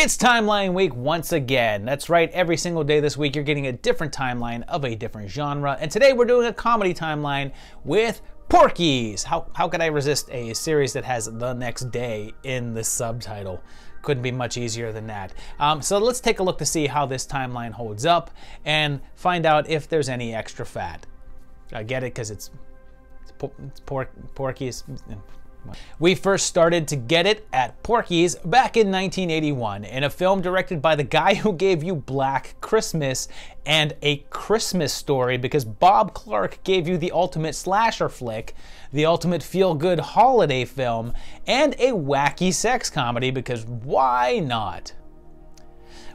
It's timeline week once again. That's right, every single day this week you're getting a different timeline of a different genre. And today we're doing a comedy timeline with Porky's. How could I resist a series that has the next day in the subtitle? Couldn't be much easier than that. So let's take a look to see how this timeline holds up and find out if there's any extra fat. I get it because it's Porky's. We first started to get it at Porky's back in 1981 in a film directed by the guy who gave you Black Christmas and A Christmas Story, because Bob Clark gave you the ultimate slasher flick, the ultimate feel-good holiday film, and a wacky sex comedy, because why not?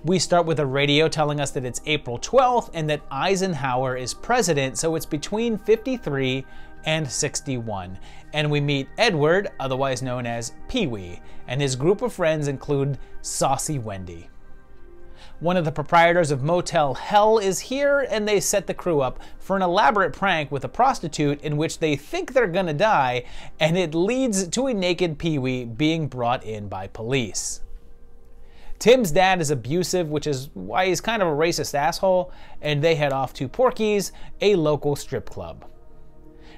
We start with a radio telling us that it's April 12th and that Eisenhower is president, so it's between 53 and 61. And we meet Edward, otherwise known as Pee-wee, and his group of friends include Saucy Wendy. One of the proprietors of Motel Hell is here, and they set the crew up for an elaborate prank with a prostitute in which they think they're gonna die, and it leads to a naked Pee-wee being brought in by police. Tim's dad is abusive, which is why he's kind of a racist asshole, and they head off to Porky's, a local strip club.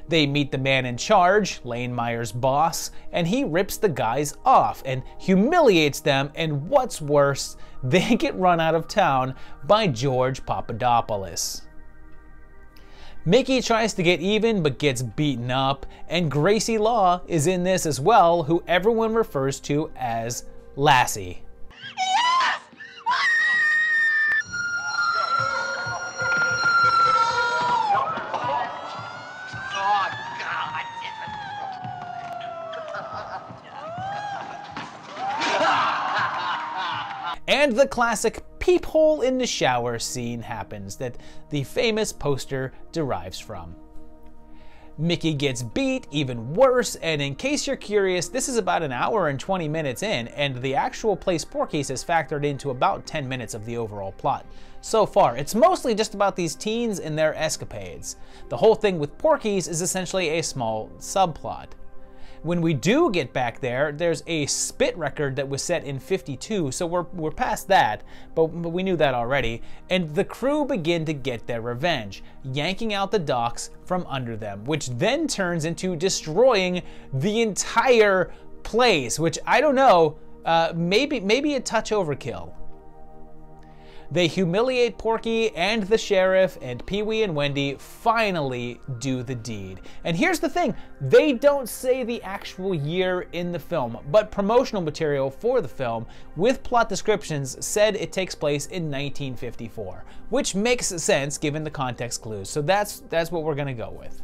They meet the man in charge, Lane Meyer's boss, and he rips the guys off and humiliates them, and what's worse, they get run out of town by George Papadopoulos. Mickey tries to get even but gets beaten up, and Gracie Law is in this as well, who everyone refers to as Lassie. And the classic peephole in the shower scene happens that the famous poster derives from. Mickey gets beat even worse, and in case you're curious, this is about an hour and 20 minutes in, and the actual place Porky's is factored into about 10 minutes of the overall plot. So far, it's mostly just about these teens and their escapades. The whole thing with Porky's is essentially a small subplot. When we do get back there, there's a spit record that was set in '52, so we're past that, but we knew that already, and the crew begin to get their revenge, yanking out the docks from under them, which then turns into destroying the entire place, which I don't know, maybe a touch overkill. They humiliate Porky and the sheriff, and Pee-wee and Wendy finally do the deed. And here's the thing, they don't say the actual year in the film, but promotional material for the film with plot descriptions said it takes place in 1954, which makes sense given the context clues, so that's what we're gonna go with.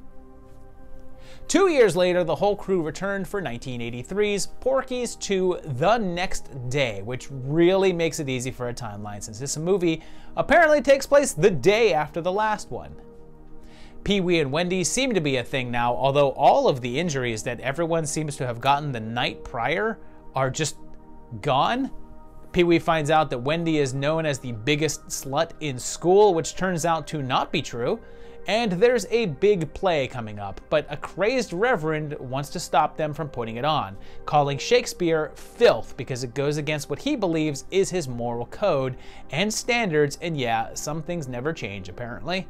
2 years later, the whole crew returned for 1983's Porky's to The Next Day, which really makes it easy for a timeline since this movie apparently takes place the day after the last one. Pee-wee and Wendy seem to be a thing now, although all of the injuries that everyone seems to have gotten the night prior are just gone. Pee-wee finds out that Wendy is known as the biggest slut in school, which turns out to not be true. And there's a big play coming up, but a crazed reverend wants to stop them from putting it on, calling Shakespeare filth because it goes against what he believes is his moral code and standards, and yeah, some things never change apparently.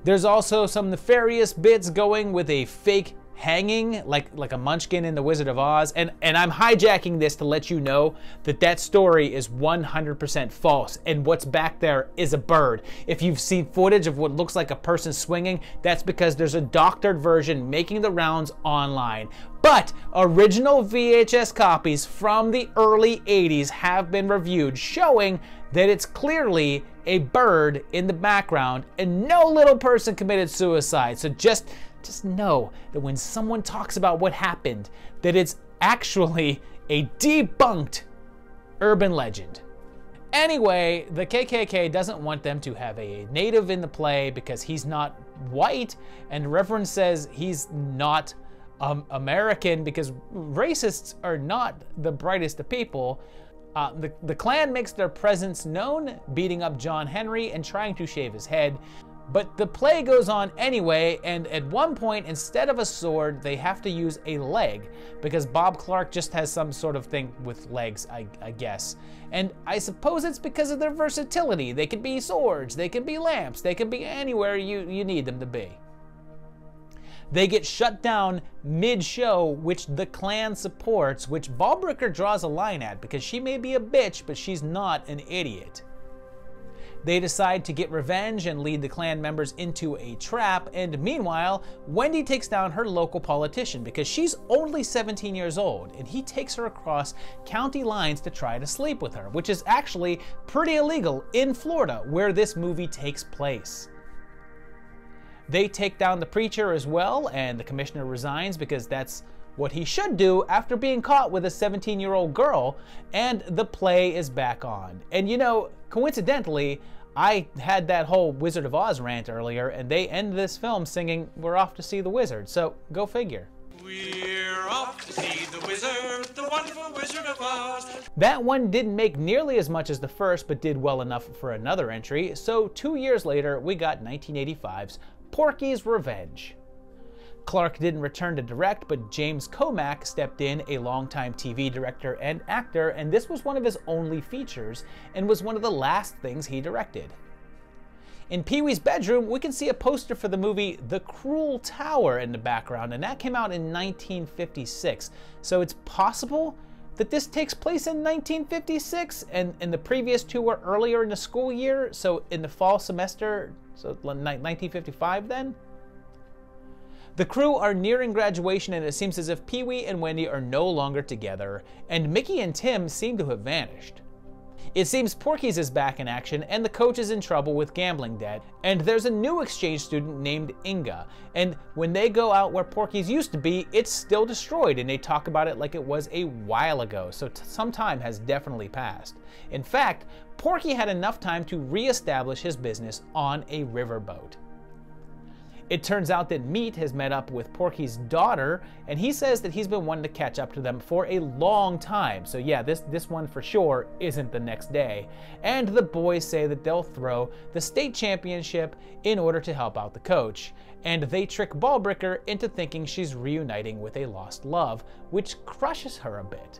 There's also some nefarious bits going with a fake hanging, like a munchkin in The Wizard of Oz, and I'm hijacking this to let you know that that story is 100% false, and what's back there is a bird. If you've seen footage of what looks like a person swinging, that's because there's a doctored version making the rounds online. But original VHS copies from the early 80s have been reviewed, showing that it's clearly a bird in the background and no little person committed suicide. So just know that when someone talks about what happened, that it's actually a debunked urban legend. Anyway, the KKK doesn't want them to have a native in the play because he's not white, and Reverend says he's not American because racists are not the brightest of people. The Klan makes their presence known, beating up John Henry and trying to shave his head. But the play goes on anyway, and at one point, instead of a sword, they have to use a leg, because Bob Clark just has some sort of thing with legs, I guess. And I suppose it's because of their versatility. They can be swords, they can be lamps, they can be anywhere you need them to be. They get shut down mid-show, which the Klan supports, which Ballbricker draws a line at, because she may be a bitch, but she's not an idiot. They decide to get revenge and lead the Klan members into a trap, and meanwhile, Wendy takes down her local politician because she's only 17 years old, and he takes her across county lines to try to sleep with her, which is actually pretty illegal in Florida, where this movie takes place. They take down the preacher as well, and the commissioner resigns because that's what he should do after being caught with a 17-year-old girl, and the play is back on. And you know, coincidentally, I had that whole Wizard of Oz rant earlier, and they end this film singing, "We're off to see the wizard," so go figure. We're off to see the wizard, the wonderful Wizard of Oz. That one didn't make nearly as much as the first, but did well enough for another entry, so 2 years later, we got 1985's Porky's Revenge. Clark didn't return to direct, but James Comack stepped in, a longtime TV director and actor, and this was one of his only features, and was one of the last things he directed. In Pee-wee's bedroom, we can see a poster for the movie The Cruel Tower in the background, and that came out in 1956, so it's possible that this takes place in 1956, and the previous two were earlier in the school year, so in the fall semester, so 1955 then? The crew are nearing graduation, and it seems as if Pee-wee and Wendy are no longer together, and Mickey and Tim seem to have vanished. It seems Porky's is back in action, and the coach is in trouble with gambling debt, and there's a new exchange student named Inga, and when they go out where Porky's used to be, it's still destroyed, and they talk about it like it was a while ago, so some time has definitely passed. In fact, Porky had enough time to re-establish his business on a riverboat. It turns out that Meat has met up with Porky's daughter, and he says that he's been wanting to catch up to them for a long time. So yeah, this one for sure isn't the next day. And the boys say that they'll throw the state championship in order to help out the coach. And they trick Ballbricker into thinking she's reuniting with a lost love, which crushes her a bit.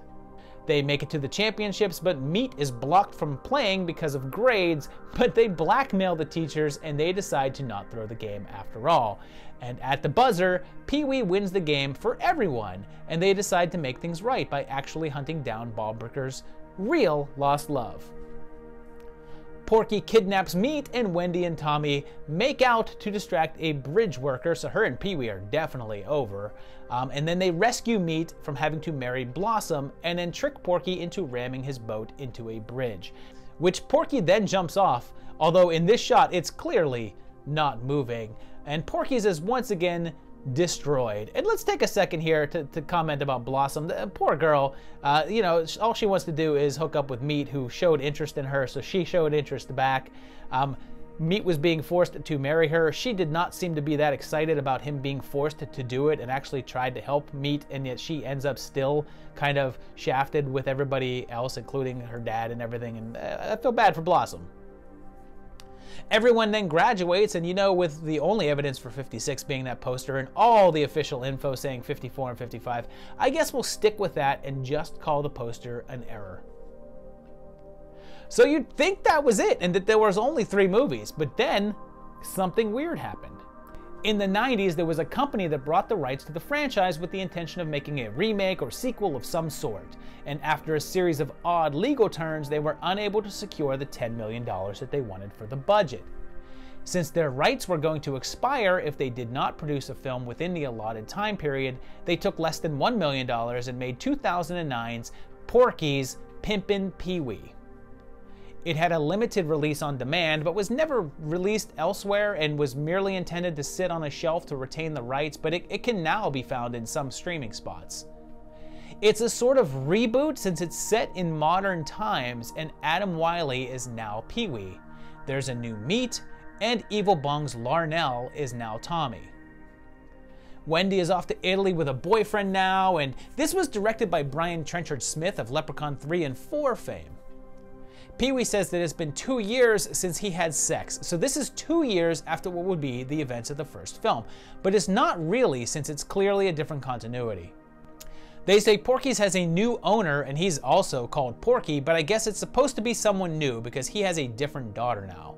They make it to the championships, but Meat is blocked from playing because of grades, but they blackmail the teachers and they decide to not throw the game after all. And at the buzzer, Pee-wee wins the game for everyone, and they decide to make things right by actually hunting down Ballbricker's real lost love. Porky kidnaps Meat, and Wendy and Tommy make out to distract a bridge worker, so her and Pee-wee are definitely over. And then they rescue Meat from having to marry Blossom, and then trick Porky into ramming his boat into a bridge, which Porky then jumps off, although in this shot it's clearly not moving. And Porky's is once again destroyed. And let's take a second here to comment about Blossom. The poor girl, you know, all she wants to do is hook up with Meat, who showed interest in her, so she showed interest back. Meat was being forced to marry her. She did not seem to be that excited about him being forced to do it, and actually tried to help Meat, and yet she ends up still kind of shafted with everybody else, including her dad and everything, and I feel bad for Blossom. Everyone then graduates, and you know, with the only evidence for 56 being that poster and all the official info saying 54 and 55, I guess we'll stick with that and just call the poster an error. So you'd think that was it and that there was only 3 movies, but then something weird happened. In the 90s, there was a company that brought the rights to the franchise with the intention of making a remake or sequel of some sort, and after a series of odd legal turns, they were unable to secure the $10 million that they wanted for the budget. Since their rights were going to expire if they did not produce a film within the allotted time period, they took less than $1 million and made 2009's Porky's Pimpin' Pee-wee. It had a limited release on demand, but was never released elsewhere and was merely intended to sit on a shelf to retain the rights, but it can now be found in some streaming spots. It's a sort of reboot since it's set in modern times, and Adam Wiley is now Pee-wee. There's a new Meat, and Evil Bung's Larnell is now Tommy. Wendy is off to Italy with a boyfriend now, and this was directed by Brian Trenchard Smith of Leprechaun 3 and 4 fame. Pee-wee says that it's been 2 years since he had sex, so this is 2 years after what would be the events of the first film. But it's not really, since it's clearly a different continuity. They say Porky's has a new owner, and he's also called Porky, but I guess it's supposed to be someone new because he has a different daughter now.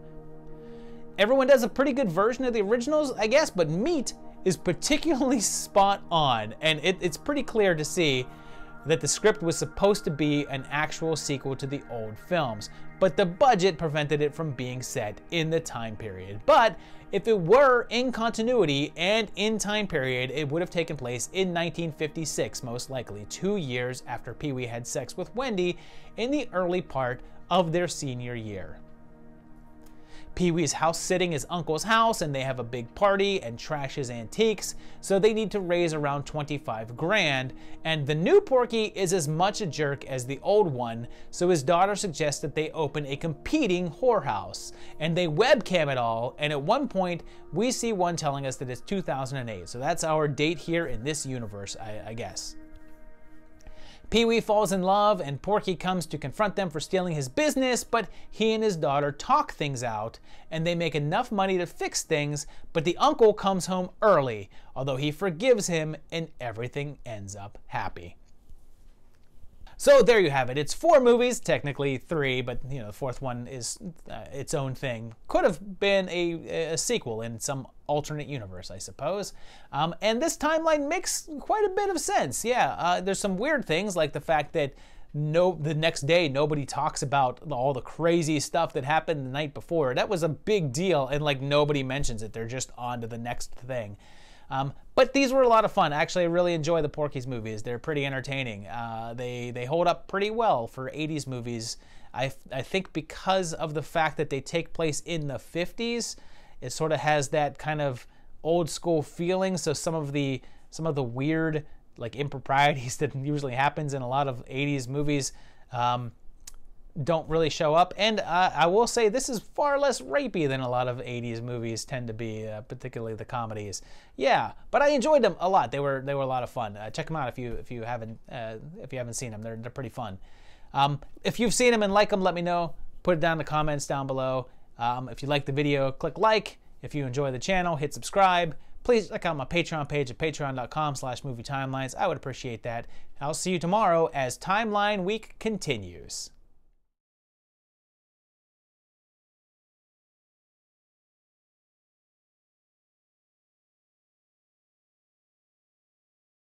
Everyone does a pretty good version of the originals, I guess, but Meat is particularly spot on, and it's pretty clear to see that the script was supposed to be an actual sequel to the old films, but the budget prevented it from being set in the time period. But if it were in continuity and in time period, it would have taken place in 1956, most likely, 2 years after Pee-wee had sex with Wendy in the early part of their senior year. Pee-wee's house sitting his uncle's house, and they have a big party and trash his antiques, so they need to raise around 25 grand, and the new Porky is as much a jerk as the old one, so his daughter suggests that they open a competing whorehouse, and they webcam it all, and at one point we see one telling us that it's 2008, so that's our date here in this universe, I guess. Pee-wee falls in love, and Porky comes to confront them for stealing his business, but he and his daughter talk things out, and they make enough money to fix things, but the uncle comes home early, although he forgives him, and everything ends up happy. So there you have it. It's 4 movies, technically 3, but you know, the 4th one is its own thing. Could have been a sequel in some alternate universe, I suppose. And this timeline makes quite a bit of sense. Yeah, there's some weird things like the fact that the next day nobody talks about all the crazy stuff that happened the night before. That was a big deal, and like nobody mentions it. They're just on to the next thing. But these were a lot of fun. Actually, I really enjoy the Porky's movies. They're pretty entertaining. They hold up pretty well for 80s movies. I think because of the fact that they take place in the 50s, it sort of has that kind of old school feeling. So some of the weird like improprieties that usually happens in a lot of 80s movies don't really show up. And I will say this is far less rapey than a lot of 80s movies tend to be, particularly the comedies. Yeah, but I enjoyed them a lot. They were a lot of fun. Check them out if you haven't seen them. They're pretty fun. If you've seen them and like them, let me know. Put it down in the comments down below. If you like the video, click like. If you enjoy the channel, hit subscribe. Please check out my Patreon page at patreon.com/movietimelines. I would appreciate that. I'll see you tomorrow as Timeline Week continues.